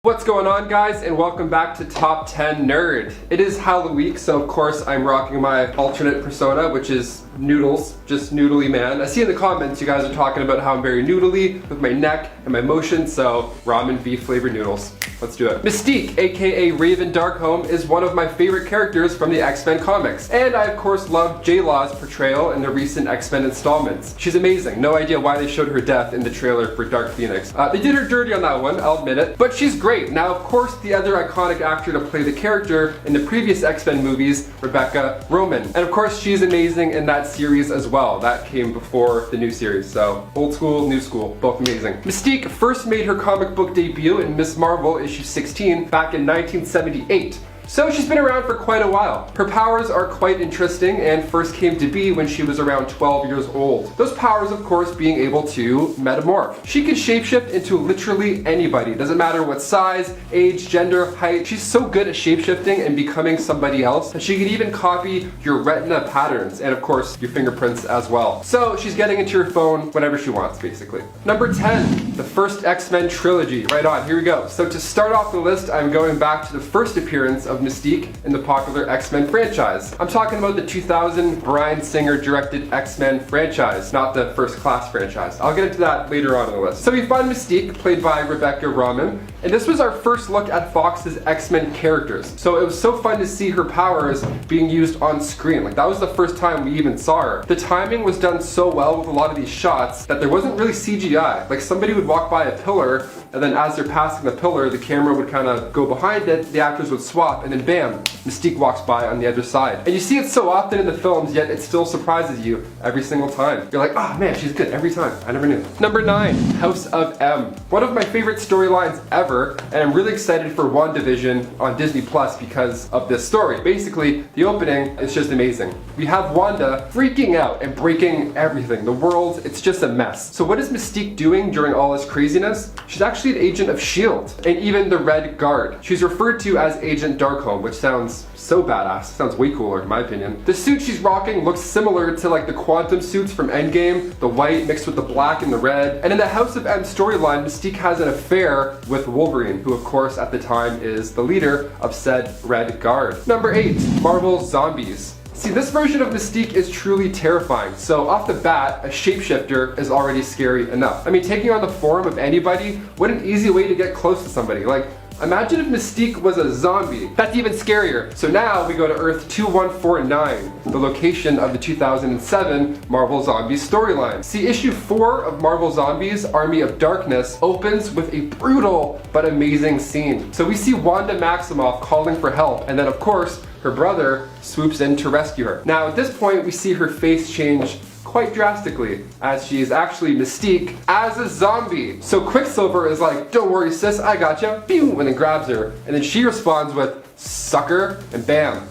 What's going on, guys, and welcome back to Top 10 Nerd. It is Halloween, so of course I'm rocking my alternate persona, which is Noodles, just noodly man. I see in the comments you guys are talking about how I'm very noodly with my neck and my motion, so ramen beef flavored noodles. Let's do it. Mystique, aka Raven Darkholme, is one of my favorite characters from the X-Men comics, and I of course love J-Law's portrayal in the recent X-Men installments. She's amazing. No idea why they showed her death in the trailer for Dark Phoenix. They did her dirty on that one, I'll admit it, but she's great. Now, of course, the other iconic actor to play the character in the previous X-Men movies, Rebecca Roman, and of course she's amazing in that series as well. That came before the new series, so old school, new school, both amazing. Mystique first made her comic book debut in Miss Marvel issue 16 back in 1978. So she's been around for quite a while. Her powers are quite interesting and first came to be when she was around 12 years old. Those powers, of course, being able to metamorph. She can shapeshift into literally anybody. Doesn't matter what size, age, gender, height. She's so good at shapeshifting and becoming somebody else that she can even copy your retina patterns and, of course, your fingerprints as well. So she's getting into your phone whenever she wants, basically. Number 10, the first X-Men trilogy. Right on, here we go. So to start off the list, I'm going back to the first appearance of Mystique in the popular X-Men franchise. I'm talking about the 2000 Bryan Singer directed X-Men franchise, not the First Class franchise. I'll get into that later on in the list. So we find Mystique, played by Rebecca Roman, and this was our first look at Fox's X-Men characters. So it was so fun to see her powers being used on screen. Like, that was the first time we even saw her. The timing was done so well with a lot of these shots that there wasn't really CGI. Like, somebody would walk by a pillar, and then as they're passing the pillar, the camera would kind of go behind it, the actors would swap, and then bam, Mystique walks by on the other side. And you see it so often in the films, yet it still surprises you every single time. You're like, oh man, she's good every time. I never knew. Number 9, House of M. One of my favorite storylines ever, and I'm really excited for WandaVision on Disney Plus because of this story. Basically, the opening is just amazing. We have Wanda freaking out and breaking everything. The world, it's just a mess. So what is Mystique doing during all this craziness? She's actually an agent of S.H.I.E.L.D. and even the Red Guard. She's referred to as Agent Darkholme, which sounds so badass. Sounds way cooler in my opinion. The suit she's rocking looks similar to like the quantum suits from Endgame, the white mixed with the black and the red. And in the House of M storyline, Mystique has an affair with Wolverine, who of course at the time is the leader of said Red Guard. Number 8, Marvel Zombies. See, this version of Mystique is truly terrifying. So off the bat, a shapeshifter is already scary enough. I mean, taking on the form of anybody, what an easy way to get close to somebody. Like, imagine if Mystique was a zombie. That's even scarier. So now we go to Earth 2149, the location of the 2007 Marvel Zombies storyline. See, issue 4 of Marvel Zombies, Army of Darkness, opens with a brutal but amazing scene. So we see Wanda Maximoff calling for help, and then of course, her brother swoops in to rescue her. Now at this point, we see her face change quite drastically, as she is actually Mystique as a zombie. So Quicksilver is like, don't worry sis, I gotcha, pew, and then grabs her. And then she responds with, sucker, and bam,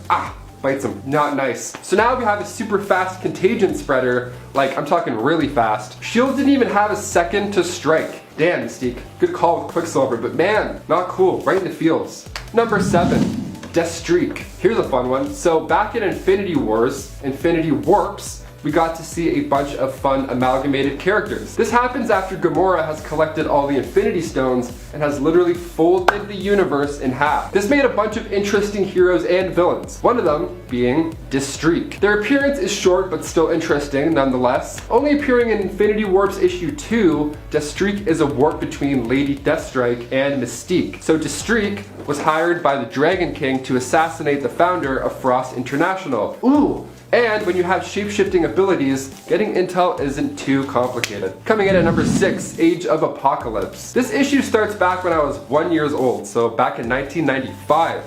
bites him. Not nice. So now we have a super fast contagion spreader, like I'm talking really fast. S.H.I.E.L.D. didn't even have a second to strike. Damn, Mystique, good call with Quicksilver, but man, not cool, right in the feels. Number 7, Deathstreak. Here's a fun one. So back in Infinity Wars, Infinity Warps, we got to see a bunch of fun amalgamated characters. This happens after Gamora has collected all the Infinity Stones and has literally folded the universe in half. This made a bunch of interesting heroes and villains, one of them being Deathstreak. Their appearance is short but still interesting nonetheless. Only appearing in Infinity Warps issue 2, Deathstreak is a warp between Lady Deathstrike and Mystique. So Deathstreak was hired by the Dragon King to assassinate the founder of Frost International. Ooh! And when you have shape-shifting abilities, getting intel isn't too complicated. Coming in at number 6, Age of Apocalypse. This issue starts back when I was 1 year old, so back in 1995.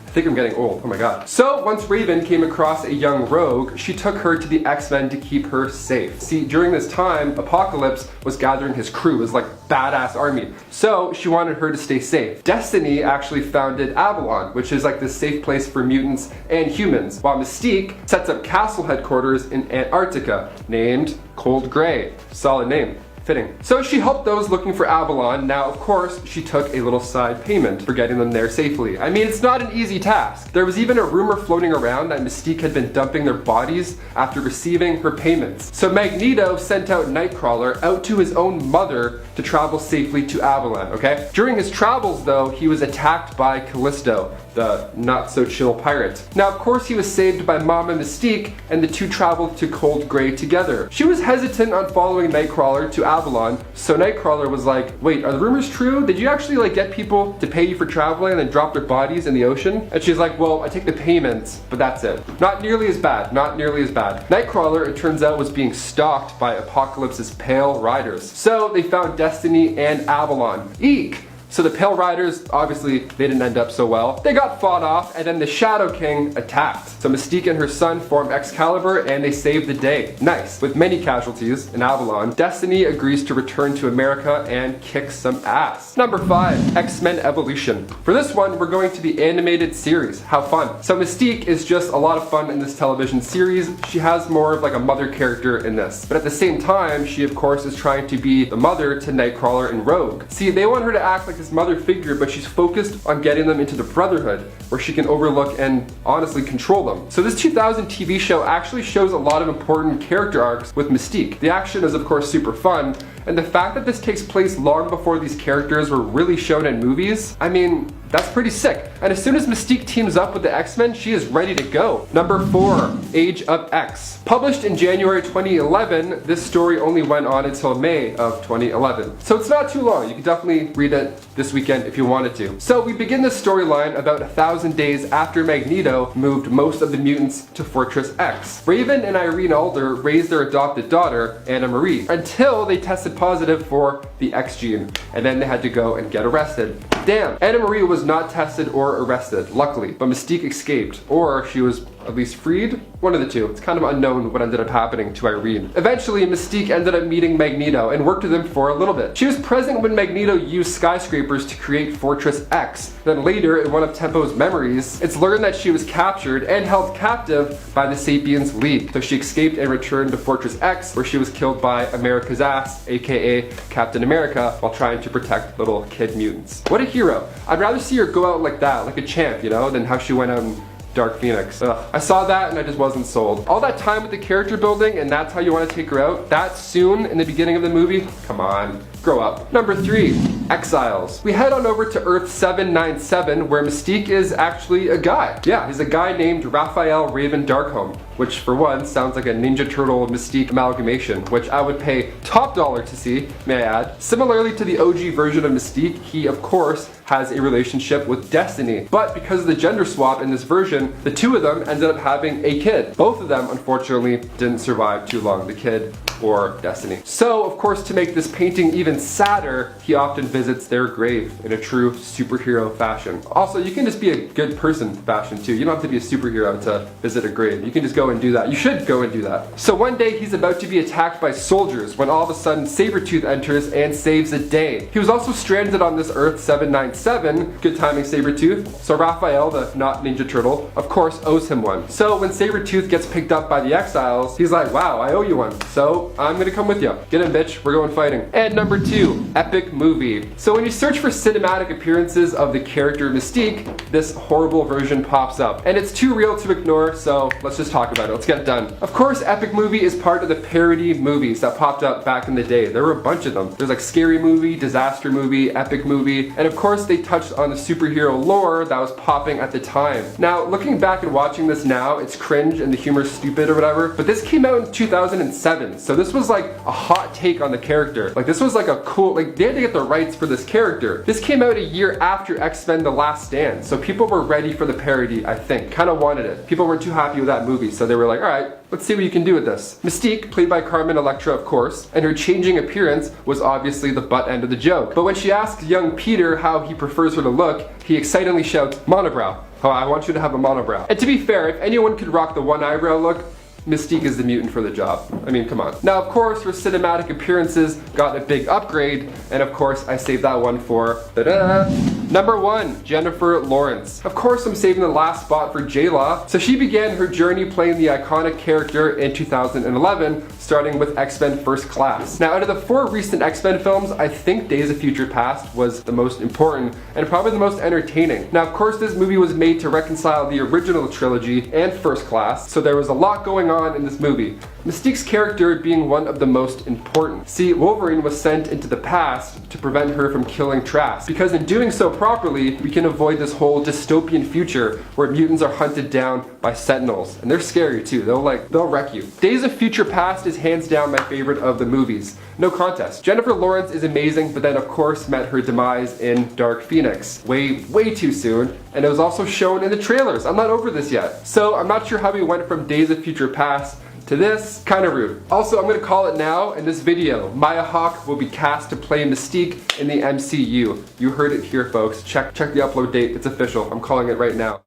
I think I'm getting old, oh my god. So once Raven came across a young rogue, she took her to the X-Men to keep her safe. See, during this time, Apocalypse was gathering his crew, his like badass army. So she wanted her to stay safe. Destiny actually founded Avalon, which is like this safe place for mutants and humans, while Mystique sets up castle headquarters in Antarctica, named Cold Gray. Solid name. Fitting. So she helped those looking for Avalon. Now, of course, she took a little side payment for getting them there safely. I mean, it's not an easy task. There was even a rumor floating around that Mystique had been dumping their bodies after receiving her payments. So Magneto sent out Nightcrawler out to his own mother to travel safely to Avalon, okay? During his travels though, he was attacked by Callisto, the not-so-chill pirate. Now, of course, he was saved by Mama Mystique, and the two traveled to Cold Grey together. She was hesitant on following Nightcrawler to Avalon, so Nightcrawler was like, wait, are the rumors true? Did you actually like get people to pay you for traveling and then drop their bodies in the ocean? And she's like, well, I take the payments, but that's it. Not nearly as bad, not nearly as bad. Nightcrawler, it turns out, was being stalked by Apocalypse's Pale Riders. So they found Destiny and Avalon. Eek! So the Pale Riders, obviously, they didn't end up so well. They got fought off, and then the Shadow King attacked. So Mystique and her son formed Excalibur, and they saved the day. Nice. With many casualties in Avalon, Destiny agrees to return to America and kick some ass. Number 5, X-Men Evolution. For this one, we're going to the animated series. How fun. So Mystique is just a lot of fun in this television series. She has more of like a mother character in this. But at the same time, she of course is trying to be the mother to Nightcrawler and Rogue. See, they want her to act like this mother figure, but she's focused on getting them into the Brotherhood, where she can overlook and honestly control them. So this 2000 TV show actually shows a lot of important character arcs with Mystique. The action is of course super fun, and the fact that this takes place long before these characters were really shown in movies, I mean, that's pretty sick. And as soon as Mystique teams up with the X-Men, she is ready to go. Number 4, Age of X. Published in January 2011, this story only went on until May of 2011. So it's not too long. You can definitely read it this weekend if you wanted to. So we begin this storyline about 1,000 days after Magneto moved most of the mutants to Fortress X. Raven and Irene Alder raised their adopted daughter, Anna Marie, until they tested positive for the X gene, and then they had to go and get arrested. Damn, Anna Marie was not tested or arrested, luckily, but Mystique escaped, or she was at least freed? One of the two. It's kind of unknown what ended up happening to Irene. Eventually, Mystique ended up meeting Magneto and worked with him for a little bit. She was present when Magneto used skyscrapers to create Fortress X. Then later, in one of Tempo's memories, it's learned that she was captured and held captive by the Sapiens League. So she escaped and returned to Fortress X, where she was killed by America's ass, aka Captain America, while trying to protect little kid mutants. What a hero. I'd rather see her go out like that, like a champ, you know, than how she went out and Dark Phoenix. Ugh. I saw that and I just wasn't sold. All that time with the character building and that's how you want to take her out? That soon in the beginning of the movie? Come on. Grow up. Number 3, Exiles. We head on over to Earth 797 where Mystique is actually a guy. Yeah, he's a guy named Raphael Raven Darkholme, which for one sounds like a Ninja Turtle Mystique amalgamation, which I would pay top dollar to see, may I add. Similarly to the OG version of Mystique, he of course has a relationship with Destiny. But because of the gender swap in this version, the two of them ended up having a kid. Both of them unfortunately didn't survive too long, the kid or Destiny. So of course, to make this painting even sadder, he often visits their grave in a true superhero fashion. Also, you can just be a good person fashion too. You don't have to be a superhero to visit a grave. You can just go and do that. You should go and do that. So one day he's about to be attacked by soldiers when all of a sudden Sabretooth enters and saves the day. He was also stranded on this Earth 797, good timing Sabretooth. So Raphael, the not Ninja Turtle, of course owes him one. So when Sabretooth gets picked up by the Exiles, he's like, wow, I owe you one. So I'm gonna come with you. Get him, bitch, we're going fighting. And number 2, epic movie. So when you search for cinematic appearances of the character Mystique, this horrible version pops up. And it's too real to ignore, so let's just talk about it. Let's get it done. Of course, epic movie is part of the parody movies that popped up back in the day. There were a bunch of them. There's like scary movie, disaster movie, epic movie, and of course they touched on the superhero lore that was popping at the time. Now, looking back and watching this now, it's cringe and the humor's stupid or whatever, but this came out in 2007, so this was like a hot take on the character. Like this was like a cool, like they had to get the rights for this character. This came out a year after X-Men The Last Stand, so people were ready for the parody, I think. Kind of wanted it. People weren't too happy with that movie, so they were like, alright, let's see what you can do with this. Mystique, played by Carmen Electra of course, and her changing appearance was obviously the butt end of the joke. But when she asks young Peter how he prefers her to look, he excitedly shouts, monobrow. Oh, I want you to have a monobrow. And to be fair, if anyone could rock the one eyebrow look, Mystique is the mutant for the job. I mean, come on. Now, of course, her cinematic appearances got a big upgrade, and of course, I saved that one for da-da! Number 1, Jennifer Lawrence. Of course, I'm saving the last spot for J-Law. So she began her journey playing the iconic character in 2011, starting with X-Men First Class. Now, out of the 4 recent X-Men films, I think Days of Future Past was the most important, and probably the most entertaining. Now, of course, this movie was made to reconcile the original trilogy and First Class, so there was a lot going on in this movie. Mystique's character being one of the most important. See, Wolverine was sent into the past to prevent her from killing Trask, because in doing so properly, we can avoid this whole dystopian future where mutants are hunted down by Sentinels. And they're scary too, they'll wreck you. Days of Future Past is hands down my favorite of the movies. No contest. Jennifer Lawrence is amazing, but then of course met her demise in Dark Phoenix. Way too soon, and it was also shown in the trailers. I'm not over this yet. So I'm not sure how we went from Days of Future Past to this. Kind of rude. Also, I'm gonna call it now in this video. Maya Hawke will be cast to play Mystique in the MCU. You heard it here, folks. Check the upload date. It's official. I'm calling it right now.